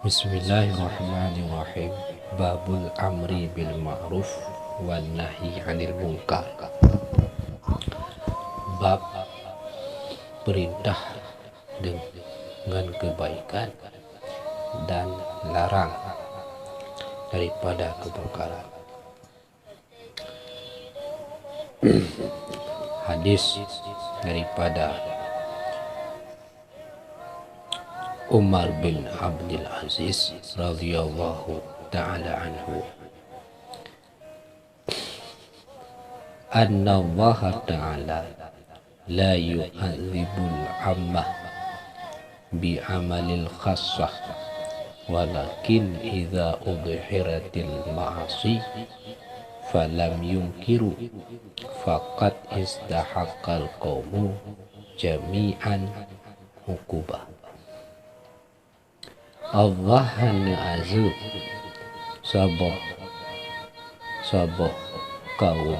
Bismillahirrahmanirrahim. Babul amri bil ma'ruf wan nahyi 'anil munkar. Bab perintah dengan kebaikan dan larang daripada kemungkaran. Hadis daripada Umar bin Abdul Aziz radhiyallahu ta'ala anhu, anna Allah ta'ala la yu'adzibul ammah bi'amalil khassah walakin idza udhiratil ma'asi falam yunkiru faqad istahaqqal qawmu jami'an hukubah. Allah hanya azab sabah kaum.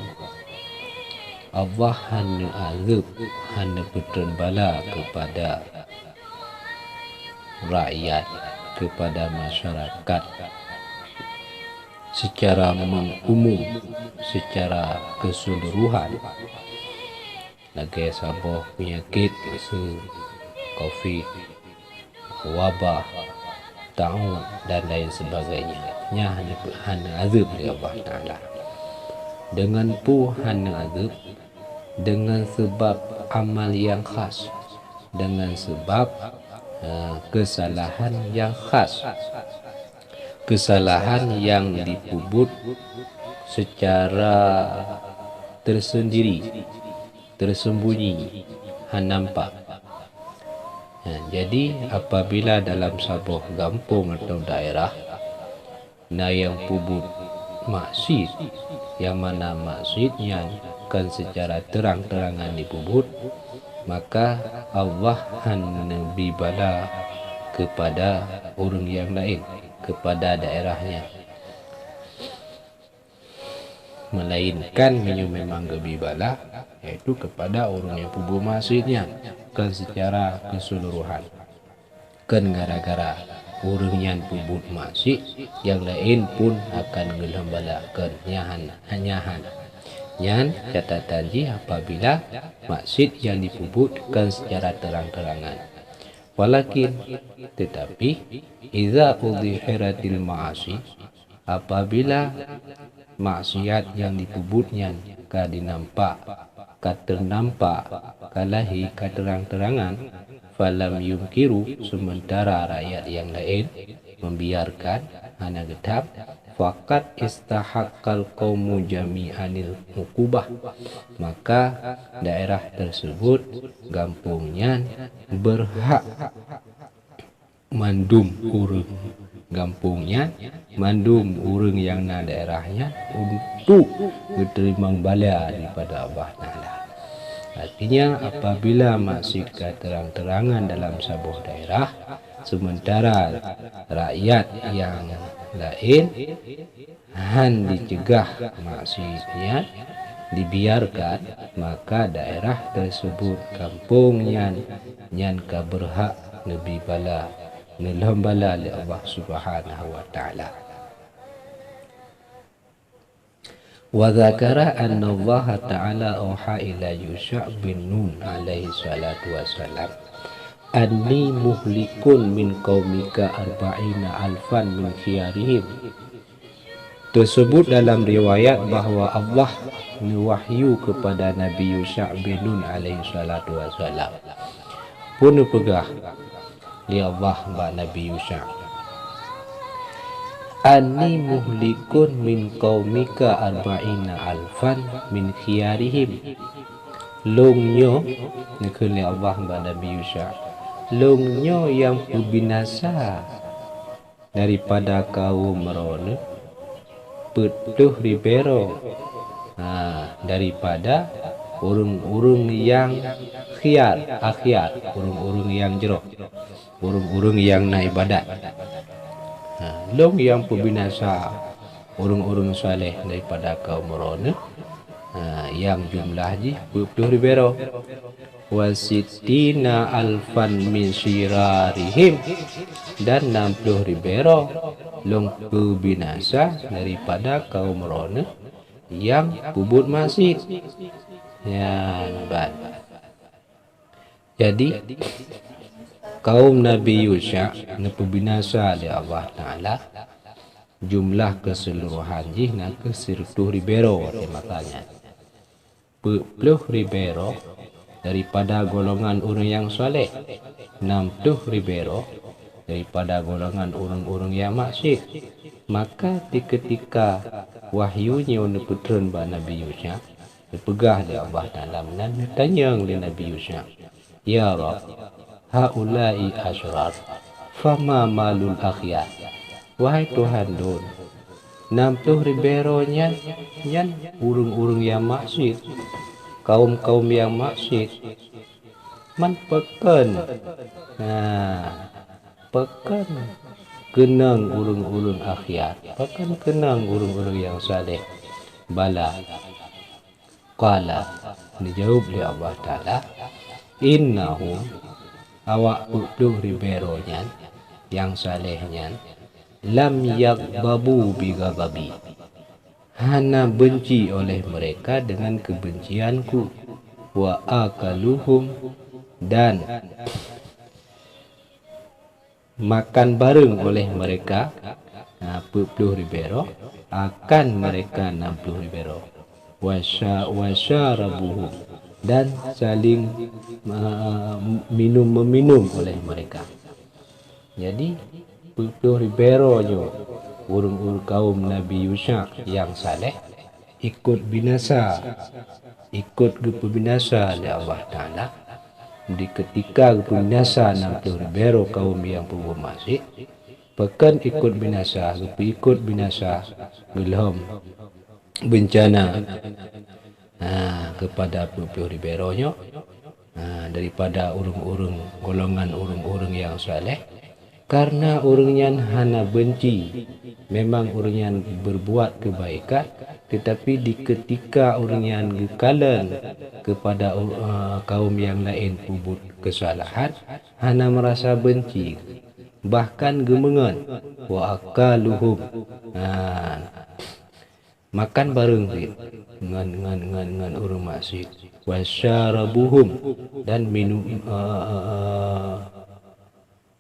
Allah hanya azab, hanya berikan bala kepada rakyat, kepada masyarakat secara umum, secara keseluruhan. Lagi sabah penyakit COVID, wabah, taun dan lain sebagainya, hanya azab dari Allah Ta'ala. Dengan hanya azab dengan sebab amal yang khas, dengan sebab kesalahan yang khas, kesalahan yang dipubut secara tersendiri, tersembunyi, nampak. Jadi apabila dalam sebuah kampung atau daerah yang pubut maksud, yang mana maksudnya kan secara terang-terangan dipubut, maka Allah hanya bibala kepada orang yang lain, kepada daerahnya, melainkan memang gebibala yaitu kepada orang yang pubut maksudnya kan secara keseluruhan. Kan gara-gara orang yang pubut maksud, yang lain pun akan gelambalakan nyahan. Yang catatan apabila maksud yang dipubutkan secara terang-terangan. Walakin tetapi idza udhiratil ma'asi, apabila maksiat yang dipubutnya kadinampak, ternampak kalahi terang-terangan, falam yunkiru, sementara rakyat yang lain membiarkan, hanya gedap, faqad istahaqqal qaumu jami'anil hukubah, maka daerah tersebut, kampungnya berhak mandum urang kampungnya, mandum urang yang na daerahnya untuk diterima bala daripada Allah Ta'ala. Artinya apabila masih terang-terangan dalam sebuah daerah, sementara rakyat yang lain dicegah maksudnya, dibiarkan, maka daerah tersebut, kampungnya yang berhak lebih bala nelambala oleh Allah Subhanahu wa Ta'ala. Wa dzakara anna Allah Ta'ala auha ila Yusha' bin Nun alaihi salatu wassalam, anni muhlikun min qaumika arba'ina alfan min khiyarihim. Tersebut dalam riwayat bahawa Allah mewahyu kepada Nabi Yusha' bin Nun alaihi salatu wassalam, pun pegah li Allah ba Nabi Yusha', anni muhlikun min qaumika arba'ina alfan min khiyarihim. Longnyo nekeli Allah ba Nabi Yusha', longnyo yang binasa daripada kaum merona petuh ribero, daripada urung-urung yang akhyar, urung-urung yang jero, urung-urung yang na ibadat. Long yang pembinasa urung-urung saleh daripada kaum merona, yang jumlahnya 20,000 wasitina alfan min syirarihim, dan 60,000 longku binasa daripada kaum Rona yang pubut masjid. Ya, nampak. Jadi kaum Nabi Yusha nepu binasa oleh Allah Ta'ala, jumlah keseluruhan jihna ke 10,000 makanya 10,000 daripada golongan orang yang soleh, 60,000 daripada golongan orang-orang yang maksiat. Maka di ketika wahyunya untuk putran Nabi Yusha dipegah di Allah Ta'ala, tanya oleh Nabi Yusha, ya Rab, haulai asyrar fama malul akhyar. Wahai Tuhan Dun, 60,000 nyan urung-urung yang maksiat, kaum-kaum yang maksiat, man peken, peken kenang urung-urung akhyar, peken kenang urung-urung yang saleh. Bala, qala, dijawab oleh Allah Ta'ala, innahum, awak 10,000 nyan yang salehnya, lam yaghdabu bi ghadabi, hana benci oleh mereka dengan kebencianku, wa akaluhum, dan makan bareng oleh mereka 10,000 akan mereka 60,000, wasyarabuhum, dan saling meminum oleh mereka. Jadi 10,000 nyo urung-urung kaum Nabi Yusha yang saleh ikut binasa, ikut binasa oleh Allah Ta'ala. Di ketika binasa 60,000 kaum yang pubuk masjid, pekan ikut binasa, ikut binasa gelom bencana kepada 10,000 nyo daripada urung-urung golongan urung-urung yang saleh. Karena orangnya hana benci, memang orangnya berbuat kebaikan, tetapi di ketika orangnya gekalan kepada kaum yang lain pubut kesalahan, hana merasa benci, bahkan gemengan, wa akaluhum, makan bareng dengan orang maksiat, wasyarabuhum, dan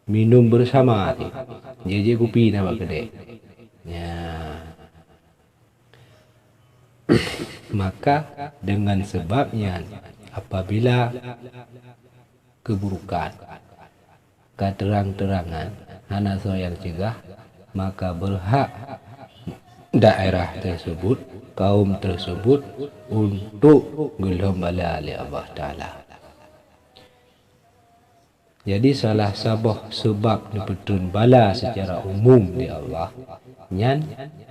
minum bersama, je kopi nama kedai. Ya. Maka dengan sebabnya apabila keburukan, keterang-terangan, hana yang cegah, maka berhak daerah tersebut, kaum tersebut untuk gelom bala oleh Allah Ta'ala. Jadi salah sebab dipetun bala secara umum di Allah nyan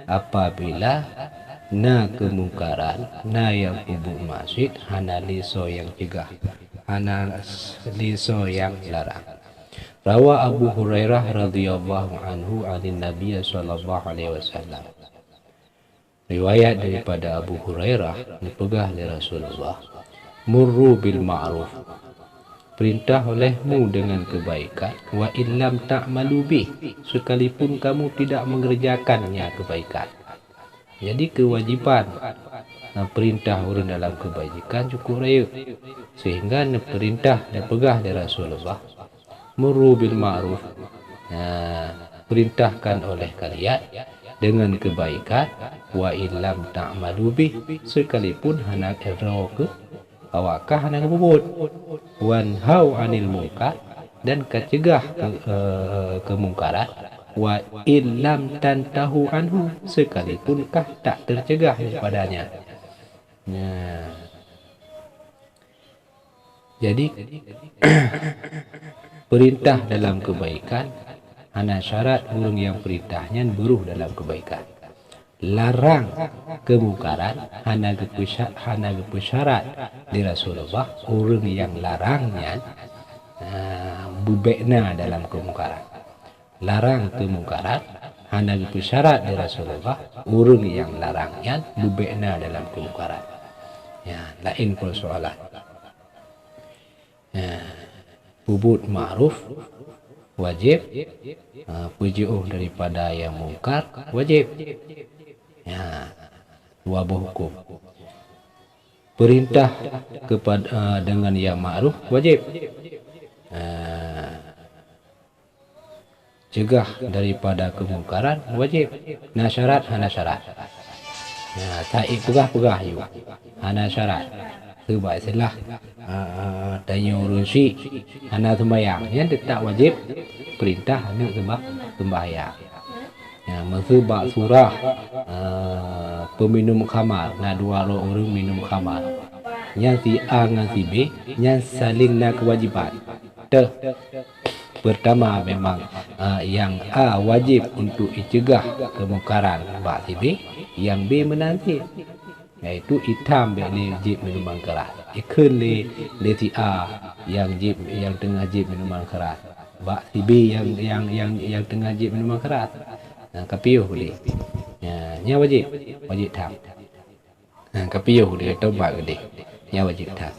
apabila na kemungkaran, na yang pubuk masjid, hana liso yang cegah, hana liso yang larang. Rawa Abu Hurairah radhiyallahu anhu anin Nabi sallallahu alaihi wasallam. Riwayat daripada Abu Hurairah dipegah oleh Rasulullah, murru bil ma'ruf, perintah olehmu dengan kebaikan, wa illam ta'malu bih, sekalipun kamu tidak mengerjakannya kebaikan. Jadi kewajiban perintah orang dalam kebaikan cukup raya, sehingga perintah dan pegah dari Rasulullah, murru bil ma'ruf, perintahkan oleh kalian dengan kebaikan, wa illam ta'malu bih, sekalipun hana ke awakah hana kebubut, wanhau anil munkar, dan kecegah kemungkaran, wa illam tantahu anhu, sekalipun kah tak tercegah daripadanya. Jadi perintah dalam kebaikan hana syarat orang yang perintahnya beruh dalam kebaikan. Larang kemungkaran hana syarat di Rasulullah, orang yang larangnya bubekna dalam kemungkaran. Larang kemungkaran hana syarat di Rasulullah, orang yang larangnya bubekna dalam kemungkaran. Ya, lain persoalan. Ya, bubut ma'ruf wajib, pujuh daripada yang mungkar wajib. Ya, dua hukum. Perintah kepada dengan yang ma'ruf wajib. Cegah daripada kemungkaran wajib. Nah syarat hana syarat. Tak pegah you. Hana syarat. Sebab itulah tanya urusi hana sembahyang. Yang tetap wajib perintah hana sembahyang. Mesebab surah peminum khamar. Nah dua orang minum khamar. Yang si A dengan si B, yang saling nak kewajiban. Pertama memang yang A wajib untuk dicegah kemungkaran bak si B, yang B menanti, iaitu hitam le jib minuman keras. Ikun le si A yang tengah jib minuman keras, bak si B yang tengah jib minuman keras. Kapiuh boleh. Nya wajib tam. Kapiuh dia tobat gede. Nya wajib tam.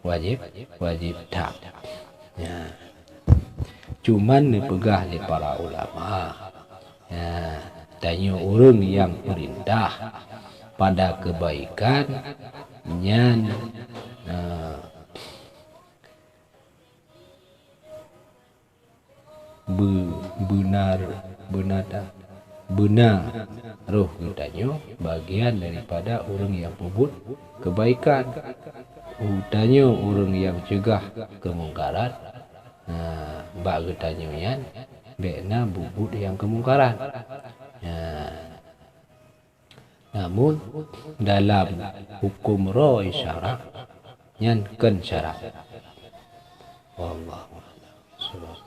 Wajib tam. Cuman dipegah oleh para ulama. Tanya orang yang perintah pada kebaikan nyan benar roh tanya bagian daripada orang yang berbuat kebaikan. Tanya orang yang cegah kemungkaran. Bak tanya yan bekna bubut yang kemungkaran. Namun dalam hukum roi syarak yan kan syarak. Wallahu a'lam.